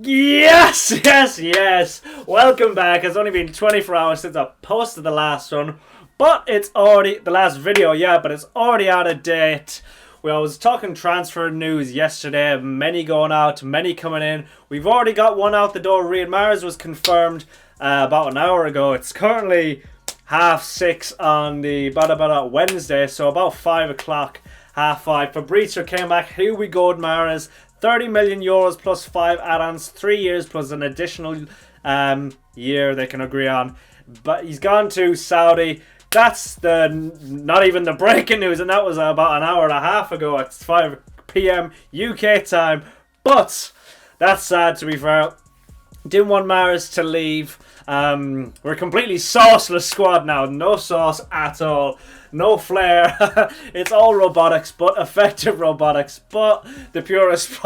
Yes. Welcome back. It's only been 24 hours since I posted the last one, but it's already the last video, but it's already out of date. I was talking transfer news yesterday, many going out, many coming in. We've already got one out the door. Riyad Mahrez was confirmed about an hour ago. It's currently 6:30 on the Wednesday, so about 5 o'clock, 5:30. Fabrizio came back. Here we go, Mahrez. 30 million euros plus 5 add-ons, 3 years plus an additional year they can agree on. But he's gone to Saudi. That's not even the breaking news, and that was about an hour and a half ago. It's 5 p.m. UK time. But that's sad, to be fair. Didn't want Mahrez to leave. We're a completely sauceless squad now. No sauce at all. No flair. It's all robotics, but effective robotics. But the purists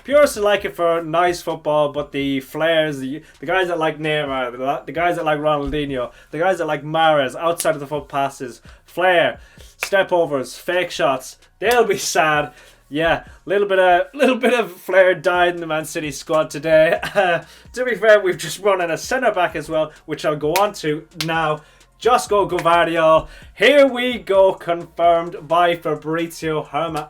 purists like it for nice football, but the flares, the guys that like Neymar, the guys that like Ronaldinho, the guys that like Mahrez, outside of the foot passes, flair, step overs, fake shots, they'll be sad. Yeah, little bit of flair died in the Man City squad today. To be fair, we've just brought in a centre back as well, which I'll go on to now. Josko Gvardiol. Here we go, confirmed by Fabrizio Romano.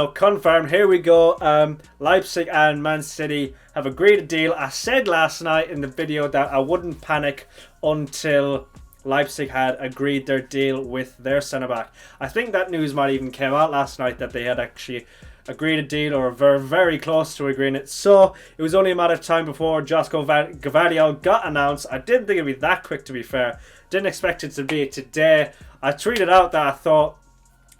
Confirmed. Here we go. Leipzig and Man City have agreed a deal. I said last night in the video that I wouldn't panic until Leipzig had agreed their deal with their centre-back. I think that news might even came out last night that they had actually agreed a deal or were very close to agreeing it. So it was only a matter of time before Josko Gvardiol got announced. I didn't think it'd be that quick, to be fair. Didn't expect it to be today. I tweeted out that I thought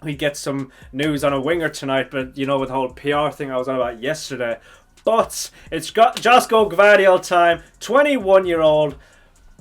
we'd get some news on a winger tonight, but you know, with the whole PR thing I was on about yesterday. But it's got Josko Gvardiol time. 21-year-old.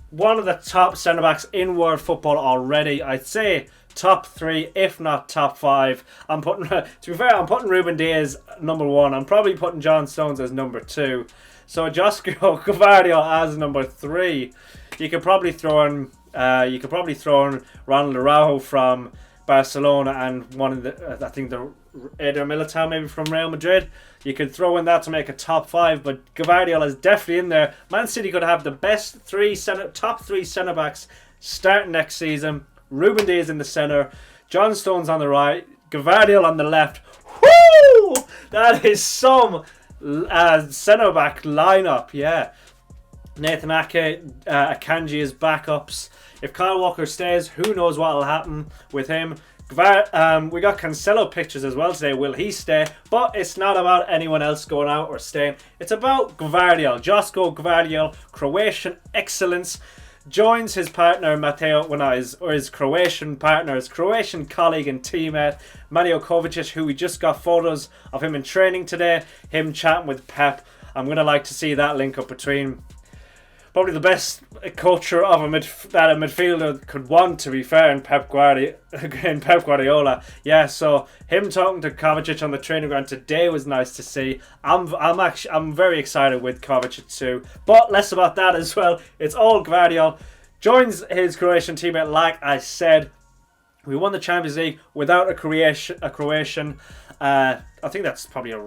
One of the top centre-backs in world football already. I'd say top 3, if not top 5. To be fair, I'm putting Ruben Dias number 1. I'm probably putting John Stones as number 2. So Josko Gvardiol as number 3. You could probably throw in Ronald Araujo from Barcelona and one of the Eder Militao maybe from Real Madrid. You could throw in that to make a top 5, but Gvardiol is definitely in there. Man City could have the best top 3 centre backs starting next season. Ruben Dias in the centre, John Stones on the right, Gvardiol on the left. Woo! That is some centre back lineup. Yeah, Nathan Ake, Akanji as backups. If Kyle Walker stays, who knows what will happen with him. We got Cancelo pictures as well today. Will he stay? But it's not about anyone else going out or staying. It's about Gvardiol. Josko Gvardiol, Croatian excellence, joins his partner Mateo, his Croatian partner, his Croatian colleague and teammate Mario Kovacic, who we just got photos of him in training today. Him chatting with Pep. I'm gonna like to see that link up between. Probably the best culture of that a midfielder could want, to be fair, in Pep Guardiola. Yeah, so him talking to Kovacic on the training ground today was nice to see. I'm very excited with Kovacic too. But less about that as well. It's all Gvardiol. Joins his Croatian teammate, like I said. We won the Champions League without a Croatian. I think that's probably a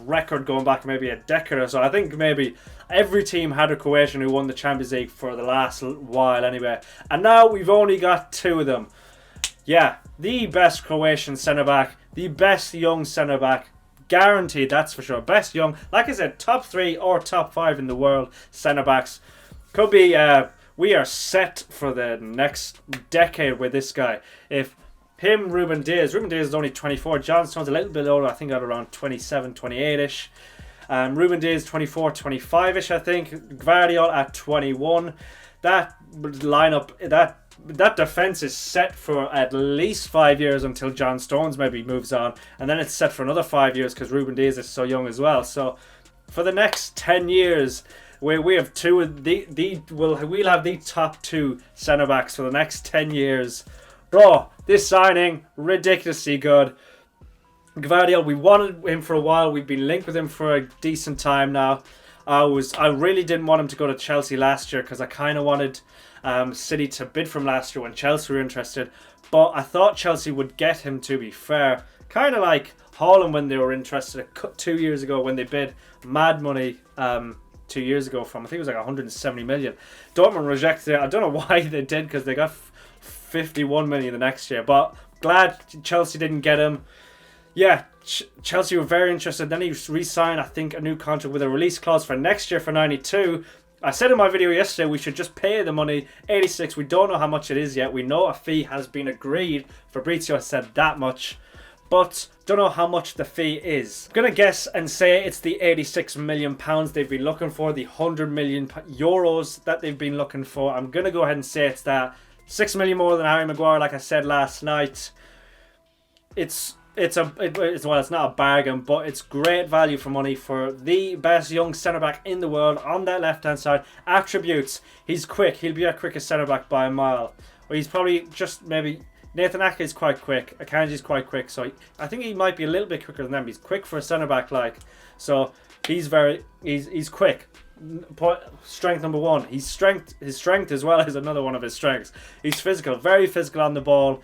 record going back maybe a decade or so. I think maybe every team had a Croatian who won the Champions League for the last while anyway. And now we've only got 2 of them. Yeah, the best Croatian centre-back, the best young centre-back, guaranteed, that's for sure. Best young, like I said, top 3 or top 5 in the world centre-backs. Could be, we are set for the next decade with this guy. If Ruben Dias is only 24. John Stone's a little bit older, I think at around 27, 28-ish. Ruben Dias 24, 25-ish, I think. Gvardiol at 21. That lineup, that defence is set for at least 5 years until John Stones maybe moves on. And then it's set for another 5 years because Ruben Dias is so young as well. So for the next 10 years, we have we'll have the top 2 centre-backs for the next 10 years. Bro, this signing, ridiculously good. Gvardiol, we wanted him for a while. We've been linked with him for a decent time now. I really didn't want him to go to Chelsea last year because I kind of wanted City to bid from last year when Chelsea were interested. But I thought Chelsea would get him, to be fair. Kind of like Holland, when they were interested 2 years ago, when they bid mad money 2 years ago from, I think it was like 170 million. Dortmund rejected it. I don't know why they did, because they got 51 million the next year. But glad Chelsea didn't get him. Yeah, Chelsea were very interested. Then he re-signed, I think, a new contract with a release clause for next year for 92. I said in my video yesterday we should just pay the money, 86. We don't know how much it is yet. We know a fee has been agreed. Fabrizio said that much, but don't know how much the fee is. I'm gonna guess and say it's the 86 million pounds they've been looking for, the 100 million euros that they've been looking for. I'm gonna go ahead and say it's that. 6 million more than Harry Maguire, like I said last night. It's not a bargain, but it's great value for money for the best young centre-back in the world on that left-hand side. Attributes: he's quick. He'll be our quickest centre-back by a mile. Or he's probably just maybe... Nathan Ake is quite quick. Akanji's quite quick, so I think he might be a little bit quicker than them. He's quick for a centre-back, like. So he's quick. Strength number one. His strength as well is another one of his strengths. He's physical, very physical on the ball.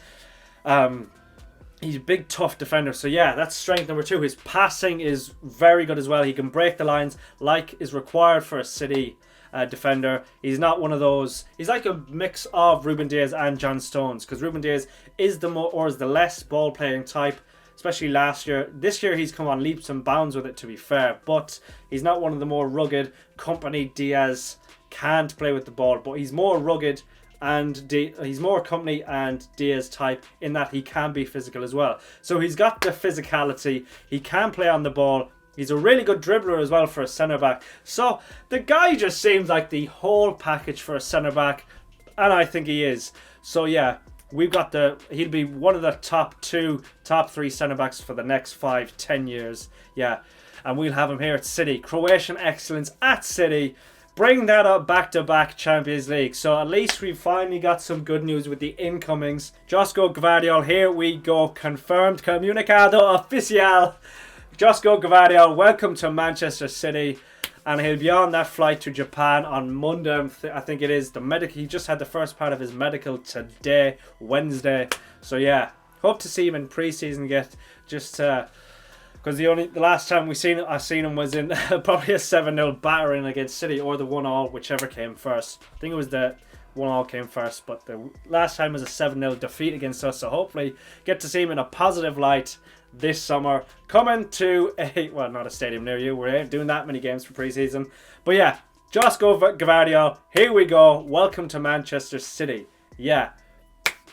He's a big, tough defender. So yeah, that's strength number two. His passing is very good as well. He can break the lines like is required for a City defender. He's not one of those. He's like a mix of Ruben Diaz and John Stones, because Ruben Diaz is the less ball playing type, especially last year. This year he's come on leaps and bounds with it, to be fair, but he's not one of the more rugged. Company Diaz can't play with the ball, but he's more rugged and he's more Company and Diaz type in that he can be physical as well. So he's got the physicality, he can play on the ball, he's a really good dribbler as well for a centre-back. So the guy just seems like the whole package for a centre-back, and I think he is. So yeah, he'll be one of the top 3 centre-backs for the next 5-10 years. Yeah, and we'll have him here at City. Croatian excellence at City. Bring that up back-to-back Champions League. So at least we finally got some good news with the incomings. Josko Gvardiol, here we go. Confirmed. Comunicado oficial. Josko Gvardiol, welcome to Manchester City. And he'll be on that flight to Japan on Monday. I think it is. He just had the first part of his medical today, Wednesday. So yeah, hope to see him in pre-season. Because the last time I seen him was in probably a 7-0 battering against City, or the 1-1, whichever came first. I think it was the 1-1 came first, but the last time was a 7-0 defeat against us. So hopefully get to see him in a positive light this summer. Coming to not a stadium near you. We ain't doing that many games for pre-season. But yeah, Josko Gvardiol, here we go. Welcome to Manchester City. Yeah.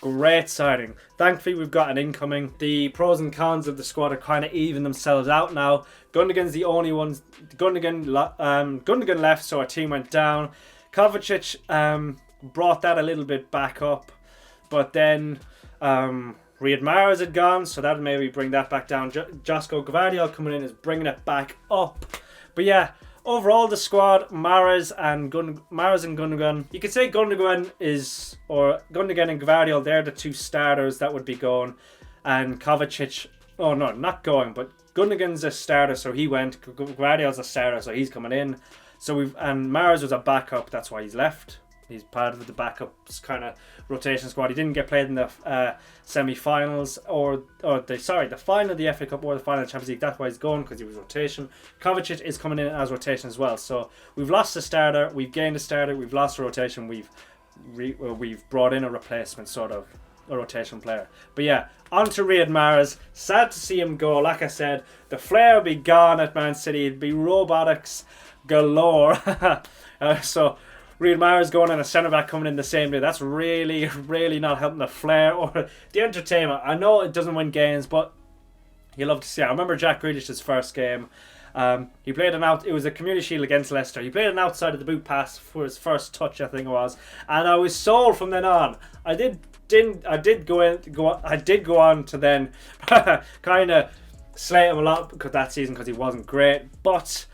Great signing. Thankfully, we've got an incoming. The pros and cons of the squad are kind of even themselves out now. Gundogan's the only one. Gundogan left, so our team went down. Kovacic brought that a little bit back up, but then Riyad Mahrez had gone, so that maybe bring that back down. Josko Gvardiol coming in is bringing it back up. But yeah, overall the squad, Mahrez and Gundogan. You could say Gundogan and Gvardiol, they're the two starters that would be going. And Kovacic, oh no, not going, but Gundogan's a starter, so he went. Gvardiol's a starter, so he's coming in. And Mahrez was a backup, that's why he's left. He's part of the backups kind of rotation squad. He didn't get played in the semi-finals the final of the FA Cup or the final of the Champions League. That's why he's going, because he was rotation. Kovacic is coming in as rotation as well. So we've lost a starter, we've gained a starter, we've lost a rotation, we've brought in a replacement, sort of a rotation player. But yeah, on to Riyad Mahrez. Sad to see him go. Like I said, the flair will be gone at Man City. It'd be robotics galore. So Riyad Mahrez going and a centre-back coming in the same day. That's really, really not helping the flair or the entertainment. I know it doesn't win games, but you love to see it. I remember Jack Grealish's first game. He played it was a Community Shield against Leicester. He played an outside of the boot pass for his first touch, I think it was. And I was sold from then on. I did go on to then kind of slate him a lot that season because he wasn't great. But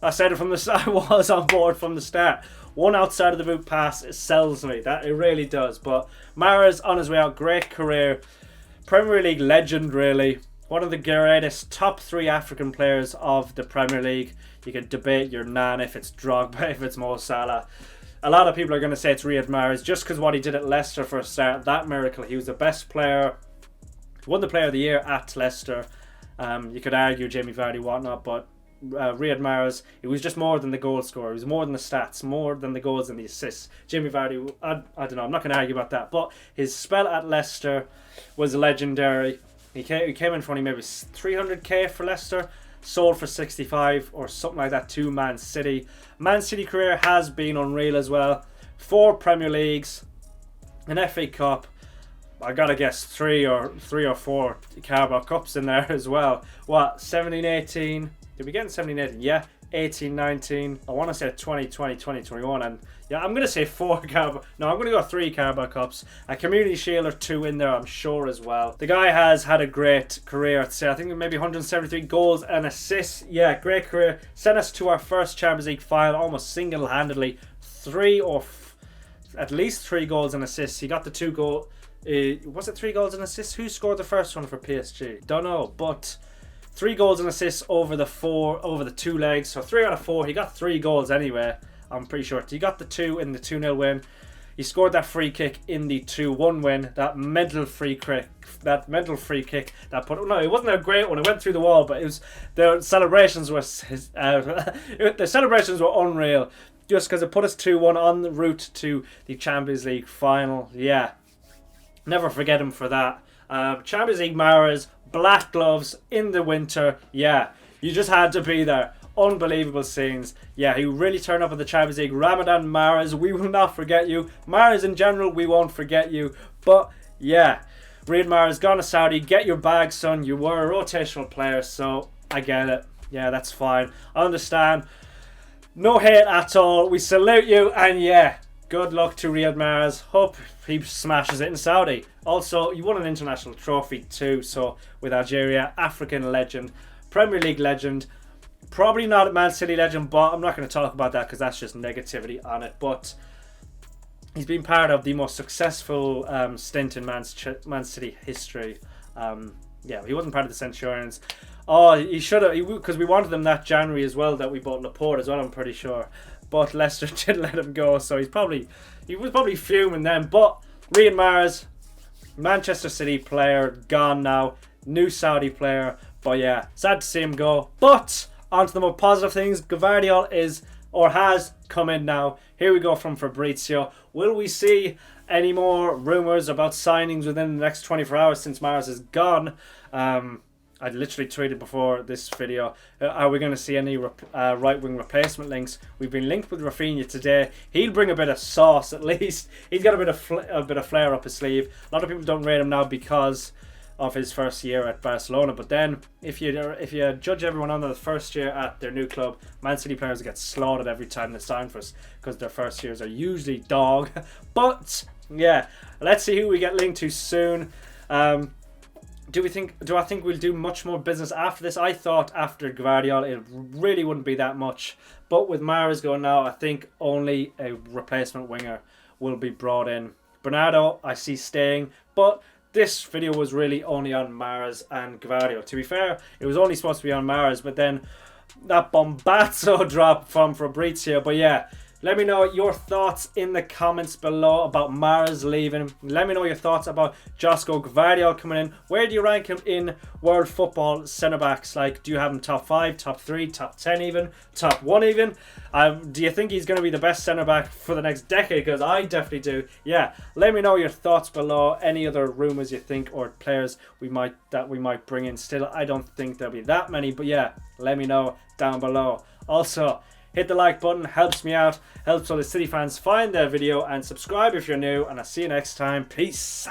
I said it from the start. I was on board from the start. One outside of the boot pass, it sells me. That it really does. But Mahrez on his way out, great career, Premier League legend, really. One of the greatest top 3 African players of the Premier League. You could debate your nan if it's Drogba, if it's Mo Salah. A lot of people are going to say it's Riyad Mahrez just because what he did at Leicester for a start. That miracle. He was the best player. Won the Player of the Year at Leicester. You could argue Jamie Vardy, whatnot, but Riyad Mahrez, it was just more than the goal scorer. It was more than the stats, more than the goals and the assists. Jamie Vardy, I don't know, I'm not going to argue about that. But his spell at Leicester was legendary. He came in for only maybe 300k for Leicester, sold for 65 or something like that to Man City. Man City career has been unreal as well. 4 Premier Leagues, an FA Cup. I gotta guess 3 or 4 Carabao Cups in there as well. What, 17-18? Did we get in 17-18? Yeah, 18-19. I want to say 2020, 2021, and yeah, I'm gonna say 4 Carabao. No, I'm gonna go 3 Carabao Cups. A Community Shield or 2 in there, I'm sure as well. The guy has had a great career. I'd say I think maybe 173 goals and assists. Yeah, great career. Sent us to our first Champions League final almost single-handedly. At least 3 goals and assists. He got the 2 goal. Was it 3 goals and assists? Who scored the first one for PSG? Don't know, but 3 goals and assists over the 2 legs. So 3 out of 4. He got 3 goals anyway. I'm pretty sure. He got the 2 in the 2-0 win. He scored that free kick in the 2-1 win. That mental free kick. That put. No, it wasn't a great one. It went through the wall, but it was. The celebrations was. The celebrations were unreal. Just because it put us 2-1 on the route to the Champions League final. Yeah. Never forget him for that. Champions League Mahrez, black gloves in the winter. Yeah, you just had to be there. Unbelievable scenes. Yeah, he really turned up at the Champions League. Ramadan Mahrez, we will not forget you. Mahrez in general, we won't forget you. But yeah, Riyad Mahrez gone to Saudi. Get your bag, son. You were a rotational player, so I get it. Yeah, that's fine. I understand. No hate at all. We salute you, and yeah, good luck to Riyad Mahrez. Hope he smashes it in Saudi. Also, you won an international trophy too, so with Algeria, African legend, Premier League legend, probably not a Man City legend, but I'm not going to talk about that because that's just negativity on it. But he's been part of the most successful stint in Man City history. Yeah, he wasn't part of the Centurions. Oh, he should have, because we wanted him that January as well, that we bought Laporte as well, I'm pretty sure. But Leicester didn't let him go, so he was probably fuming then. But Riyad Mahrez, Manchester City player, gone now. New Saudi player. But yeah, sad to see him go. But on to the more positive things. Gvardiol has come in now. Here we go from Fabrizio. Will we see any more rumours about signings within the next 24 hours since Mahrez is gone? I literally tweeted before this video, are we going to see any right-wing replacement links? We've been linked with Rafinha today. He'll bring a bit of sauce at least. He's got a bit of flair up his sleeve. A lot of people don't rate him now because of his first year at Barcelona. But then, if you judge everyone on the first year at their new club, Man City players get slaughtered every time they sign for us because their first years are usually dog. But yeah, let's see who we get linked to soon. Do I think we'll do much more business after this? I thought after Gvardiol it really wouldn't be that much. But with Mahrez going now, I think only a replacement winger will be brought in. Bernardo, I see staying. But this video was really only on Mahrez and Gvardiol. To be fair, it was only supposed to be on Mahrez. But then that bombazzo drop from Fabrizio. But yeah, let me know your thoughts in the comments below about Mahrez leaving. Let me know your thoughts about Josko Gvardiol coming in. Where do you rank him in world football centre-backs? Like, do you have him top 5, top 3, top 10 even, top 1 even? Do you think he's going to be the best centre-back for the next decade? Because I definitely do. Yeah, let me know your thoughts below. Any other rumours you think or players that we might bring in still. I don't think there'll be that many. But yeah, let me know down below. Also, hit the like button, helps me out, helps all the City fans find their video, and subscribe if you're new, and I'll see you next time. Peace.